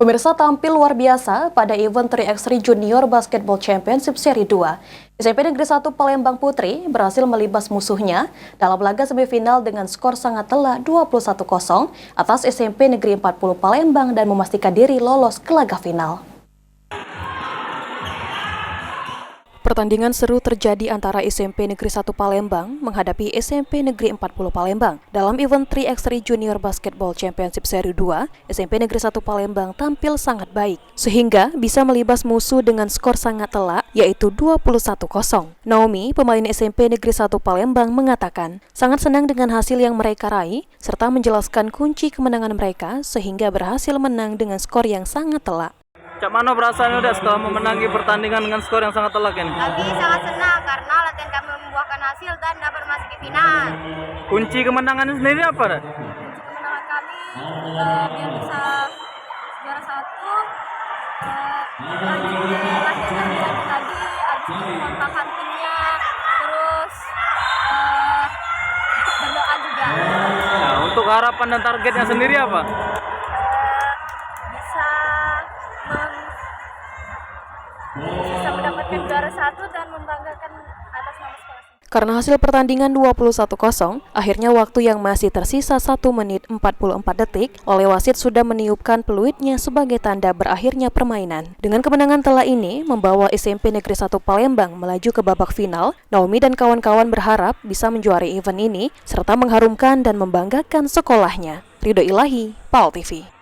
Pemirsa tampil luar biasa pada event 3x3 Junior Basketball Championship Seri 2. SMP Negeri 1 Palembang Putri berhasil melibas musuhnya dalam laga semifinal dengan skor sangat telak 21-0 atas SMP Negeri 40 Palembang dan memastikan diri lolos ke laga final. Pertandingan seru terjadi antara SMP Negeri 1 Palembang menghadapi SMP Negeri 40 Palembang. Dalam event 3x3 Junior Basketball Championship Seri 2, SMP Negeri 1 Palembang tampil sangat baik, sehingga bisa melibas musuh dengan skor sangat telak, yaitu 21-0. Naomi, pemain SMP Negeri 1 Palembang, mengatakan sangat senang dengan hasil yang mereka raih, serta menjelaskan kunci kemenangan mereka sehingga berhasil menang dengan skor yang sangat telak. Cak mana perasaannya udah setelah memenangi pertandingan dengan skor yang sangat telak ini? Kami sangat senang karena latihan kami membuahkan hasil dan dapat masuk ke final. Kunci kemenangannya sendiri apa? Kunci kemenangan kami biar bisa juara satu. Lanjut latihan lagi, habis itu mengontrakkan timnya, terus berdoa juga. Nah, untuk harapan dan targetnya sendiri apa? Bisa mendapatkan juara satu dan membanggakan atas nama sekolah. Karena hasil pertandingan 21-0, akhirnya waktu yang masih tersisa 1 menit 44 detik, oleh wasit sudah meniupkan peluitnya sebagai tanda berakhirnya permainan. Dengan kemenangan telak ini, membawa SMP Negeri 1 Palembang melaju ke babak final. Naomi dan kawan-kawan berharap bisa menjuari event ini, serta mengharumkan dan membanggakan sekolahnya. Ridho Ilahi, PAL TV.